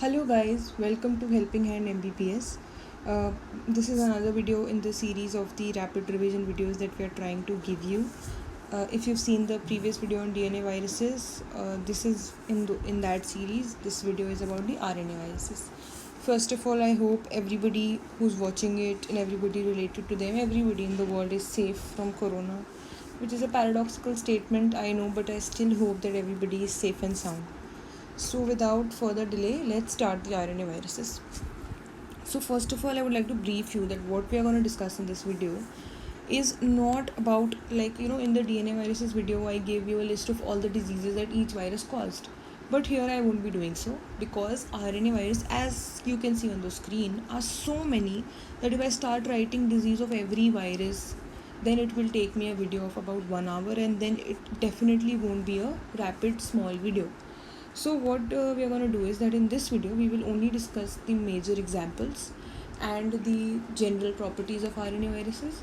Hello guys, welcome to Helping Hand MBPS. This is another video in the series of the rapid revision videos that we are trying to give you. If you've seen the previous video on DNA viruses, this is in that series. This video is about the RNA viruses. First of all, I hope everybody who's watching it and everybody related to them, everybody in the world is safe from corona, which is a paradoxical statement, I know, but I still hope that everybody is safe and sound. So without further delay, let's start the RNA viruses. So first of all, I would like to brief you that what we are going to discuss in this video is not about in the DNA viruses video I gave you a list of all the diseases that each virus caused. But here I won't be doing so because RNA virus, as you can see on the screen, are so many that if I start writing disease of every virus, then it will take me a video of about 1 hour, and then it definitely won't be a rapid small video. So what we are going to do is that in this video we will only discuss the major examples and the general properties of RNA viruses,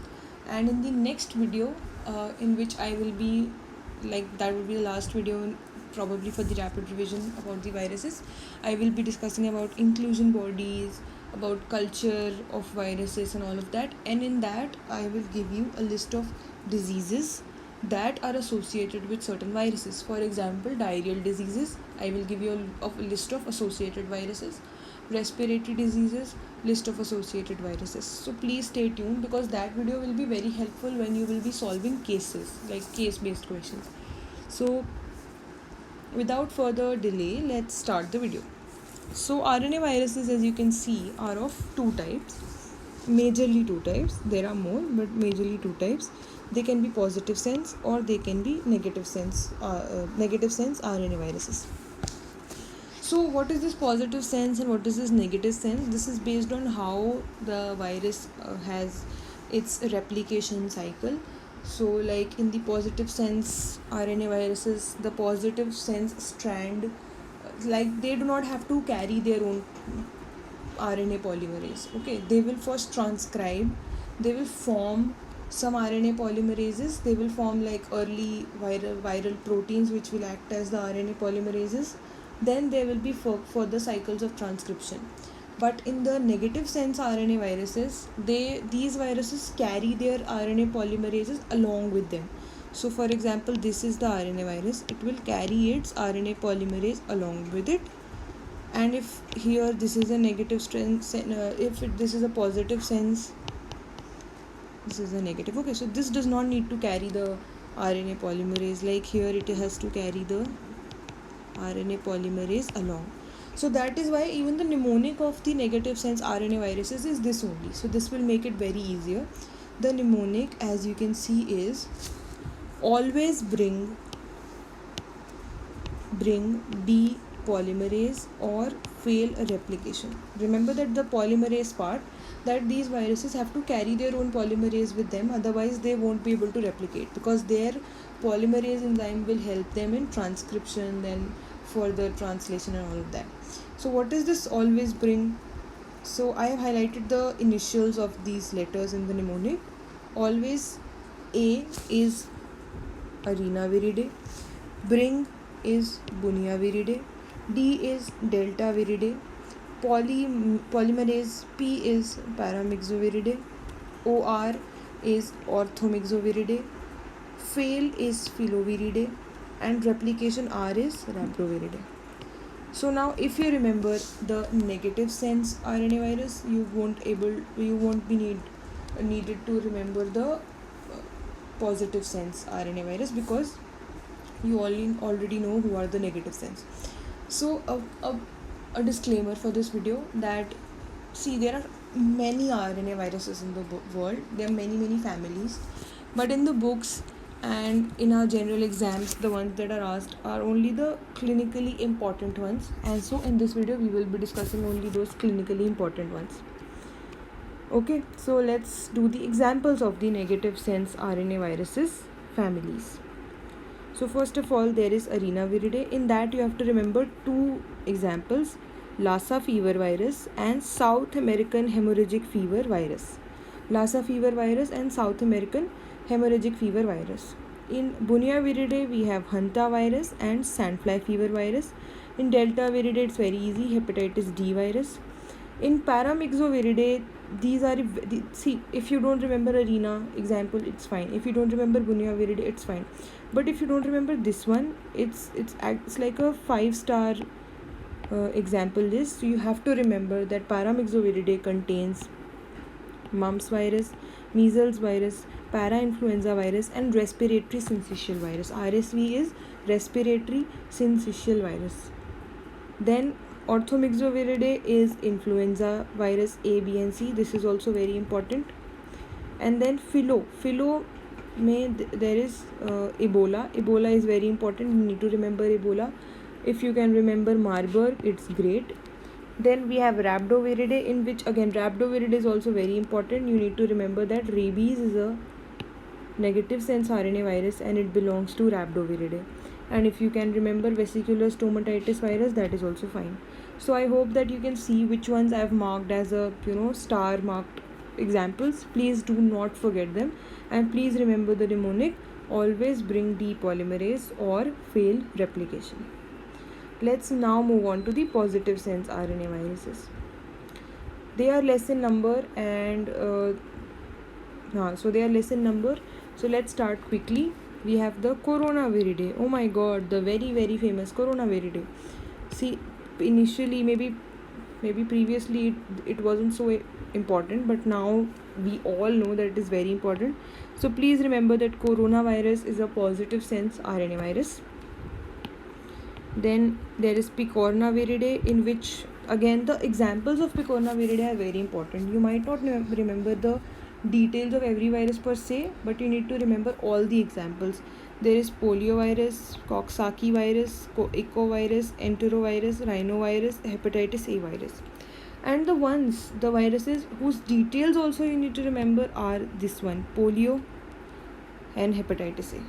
and in the next video in which I will be that will be the last video probably for the rapid revision about the viruses, I will be discussing about inclusion bodies, about culture of viruses and all of that, and in that I will give you a list of diseases that are associated with certain viruses. For example, diarrheal diseases, I will give you a list of associated viruses. Respiratory diseases, list of associated viruses. So please stay tuned because that video will be very helpful when you will be solving cases, like case-based questions. So without further delay, let's start the video. So RNA viruses, as you can see, are of two types. Majorly two types. There are more, but majorly two types. They can be positive sense or they can be negative sense RNA viruses. So what is this positive sense and what is this negative sense? This is based on how the virus has its replication cycle. So like in the positive sense RNA viruses, the positive sense strand, they do not have to carry their own RNA polymerase. Okay, they will first transcribe, they will form some RNA polymerases, they will form like early viral proteins which will act as the RNA polymerases. Then there will be further cycles of transcription. But in the negative sense RNA viruses, these viruses carry their RNA polymerases along with them. So for example, this is the RNA virus, it will carry its RNA polymerase along with it. And if here this is a negative sense, this is a positive sense, this is a negative. Okay, so this does not need to carry the RNA polymerase, like here it has to carry the RNA polymerase along. So that is why even the mnemonic of the negative sense RNA viruses is this only. So this will make it very easier. The mnemonic, as you can see, is always bring B polymerase or fail a replication. Remember that the polymerase part, that these viruses have to carry their own polymerase with them, otherwise they won't be able to replicate, because their polymerase enzyme will help them in transcription, then further translation and all of that. So what is this always bring? So I have highlighted the initials of these letters in the mnemonic. Always, A is Arena Viridae, bring is Bunia Viridae, D is Delta Viridae, polymerase P is Paramyxoviridae, OR is Orthomyxoviridae, fail is Filoviridae, and replication R is Rhabdoviridae. So now if you remember the negative sense RNA virus, you won't be needed to remember the positive sense RNA virus, because you already know who are the negative sense. So a disclaimer for this video, that see, there are many RNA viruses in the world. There are many families, but in the books and in our general exams, the ones that are asked are only the clinically important ones, and so in this video we will be discussing only those clinically important ones. Okay, so let's do the examples of the negative sense RNA viruses families. So first of all, there is Arena Viridae. In that you have to remember two examples, Lassa fever virus and South American hemorrhagic fever virus. Lassa fever virus and South American hemorrhagic fever virus. In Bunia Viridae, we have Hanta virus and Sandfly fever virus. In Delta Viridae, it's very easy, hepatitis D virus. In Paramyxoviridae, these are, see, if you don't remember Arena example, it's fine. If you don't remember Bunia Viridae, it's fine. But if you don't remember this one, it's like a 5-star example list. So you have to remember that Paramyxoviridae contains mumps virus, measles virus, parainfluenza virus, and respiratory syncytial virus. RSV is respiratory syncytial virus. Then Orthomyxoviridae is influenza virus A, B, and C. This is also very important. And then Philo there is Ebola. Ebola is very important. You need to remember Ebola. If you can remember Marburg, it's great. Then we have Rhabdoviridae, in which again Rhabdoviridae is also very important. You need to remember that rabies is a negative sense RNA virus and it belongs to Rhabdoviridae. And if you can remember vesicular stomatitis virus, that is also fine. So I hope that you can see which ones I have marked as a star marked examples. Please do not forget them, and please remember the mnemonic: always bring D polymerase or fail replication. Let's now move on to the positive sense RNA viruses. They are less in number and so let's start quickly. We have the Coronaviridae. Oh my god, the very very famous Coronaviridae. See, initially maybe previously it wasn't so important, but now we all know that it is very important. So please remember that coronavirus is a positive sense RNA virus. Then there is Picornaviridae, in which again the examples of Picornaviridae are very important. You might not remember the details of every virus per se, but you need to remember all the examples. There is poliovirus, Coxsackie virus, echovirus, enterovirus, rhinovirus, hepatitis A virus. And the viruses whose details also you need to remember are this one, polio and hepatitis A.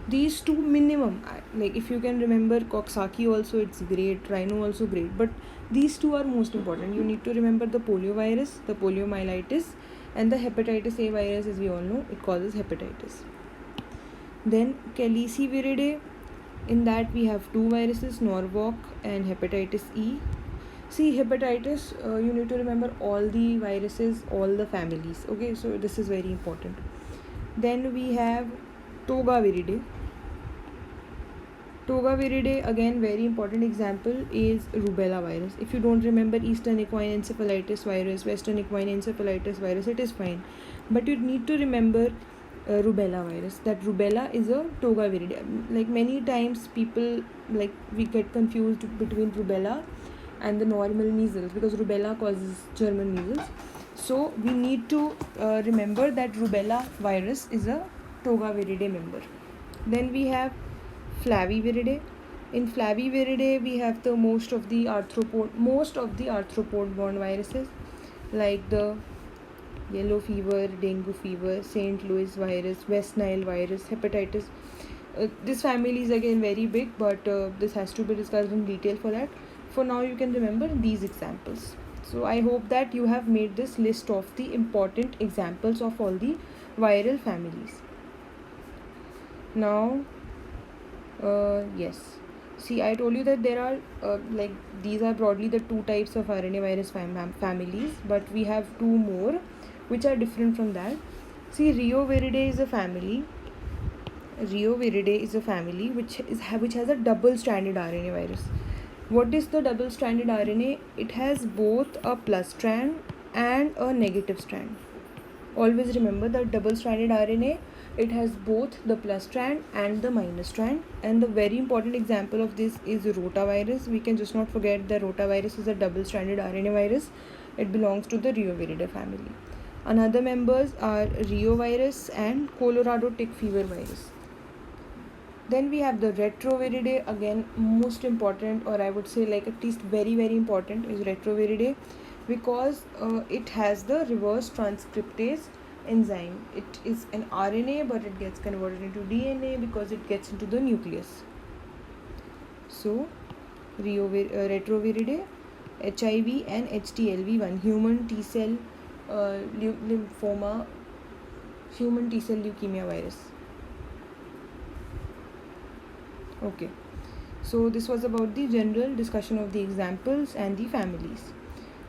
These two minimum, like if you can remember Coxsackie also, it's great, rhino also great, but these two are most important. You need to remember the polio virus, the poliomyelitis, and the hepatitis A virus. As we all know, it causes hepatitis. Then Calliciviridae, in that we have two viruses, Norwalk and hepatitis E. See, hepatitis, you need to remember all the viruses, all the families. Okay, so this is very important. Then we have Togaviridae. Togaviridae, again very important example is rubella virus. If you don't remember Eastern equine encephalitis virus, Western equine encephalitis virus, it is fine, but you need to remember rubella virus. That rubella is a Togaviridae. Like many times people, like we get confused between rubella and the normal measles, because rubella causes German measles. So we need to remember that rubella virus is a Togaviridae member. Then we have Flaviviridae. In Flaviviridae, we have the most of the arthropod-borne viruses, like the yellow fever, dengue fever, St. Louis virus, West Nile virus, hepatitis. This family is again very big, but this has to be discussed in detail for that. For now, you can remember these examples. So I hope that you have made this list of the important examples of all the viral families. Now, yes. See, I told you that there are these are broadly the two types of RNA virus families, but we have two more which are different from that. See, Reoviridae is a family. Reoviridae is a family which has a double-stranded RNA virus. What is the double-stranded RNA? It has both a plus strand and a negative strand. Always remember that double-stranded RNA, it has both the plus strand and the minus strand. And the very important example of this is rotavirus. We can just not forget that rotavirus is a double-stranded RNA virus. It belongs to the Reoviridae family. Another members are Reovirus and Colorado tick fever virus. Then we have the Retroviridae, again most important, or I would say like at least very very important is Retroviridae, because it has the reverse transcriptase enzyme. It is an RNA, but it gets converted into DNA because it gets into the nucleus. So Retroviridae, HIV and HTLV1, human T cell lymphoma, human T cell leukemia virus. Okay, So this was about the general discussion of the examples and the families.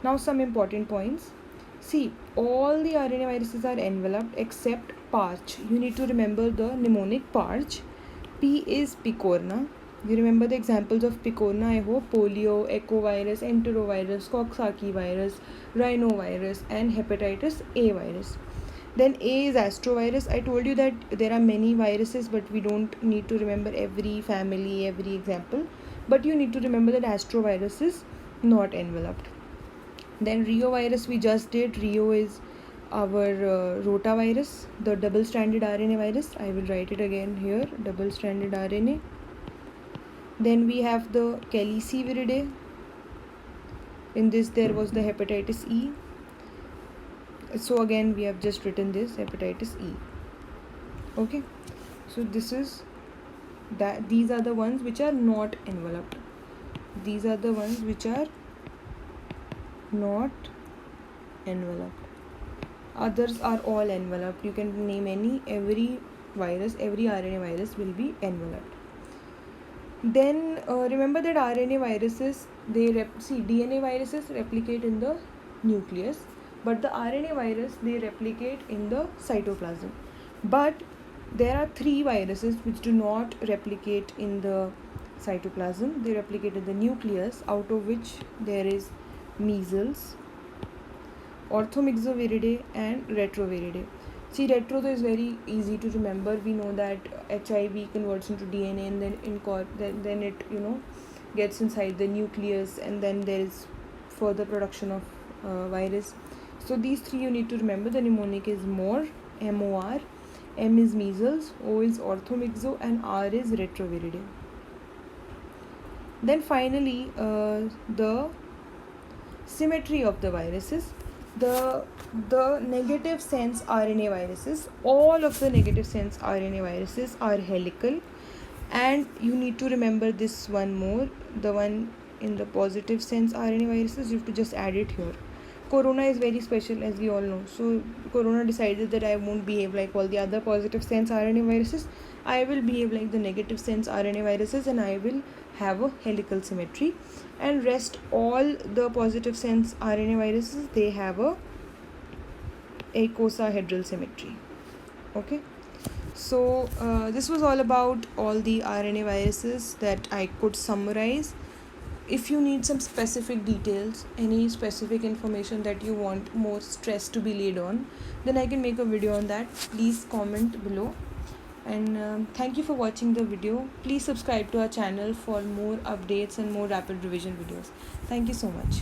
Now some important points. See, all the RNA viruses are enveloped except Parch. You need to remember the mnemonic Parch. P is picorna. You remember the examples of picorna, I hope. Polio, echovirus, enterovirus, Coxsackie virus, rhinovirus, and hepatitis A virus. Then A is astrovirus. I told you that there are many viruses, but we don't need to remember every family, every example. But you need to remember that astrovirus is not enveloped. Then reovirus we just did. Reo is our rotavirus, the double-stranded RNA virus. I will write it again here, double-stranded RNA. Then we have the Kelly C. viridae. In this there was the hepatitis E. So again we have just written this, hepatitis E. Okay, so this is that. These are the ones which are not enveloped. These are the ones which are not enveloped. Others are all enveloped. You can name any, every virus, every RNA virus will be enveloped. Then remember that RNA viruses, DNA viruses replicate in the nucleus, but the RNA virus, they replicate in the cytoplasm. But there are 3 viruses which do not replicate in the cytoplasm. They replicate in the nucleus, out of which there is measles, orthomyxoviridae, and retroviridae. See, retro is very easy to remember. We know that HIV converts into DNA and then it gets inside the nucleus, and then there is further production of virus. So these 3 you need to remember. The mnemonic is MOR, M-O-R, M is measles, O is orthomyxo, and R is retroviridae. Then finally, the symmetry of the viruses. The negative sense RNA viruses, all of the negative sense RNA viruses are helical, and you need to remember this one more, the one in the positive sense RNA viruses, you have to just add it here. Corona is very special, as we all know. So Corona decided that I won't behave like all the other positive sense RNA viruses. I will behave like the negative sense RNA viruses, and I will have a helical symmetry. And rest all the positive sense RNA viruses, they have a icosahedral symmetry. Okay. So this was all about all the RNA viruses that I could summarize. If you need some specific details, any specific information that you want more stress to be laid on, then I can make a video on that. Please comment below. And thank you for watching the video. Please subscribe to our channel for more updates and more rapid revision videos. Thank you so much.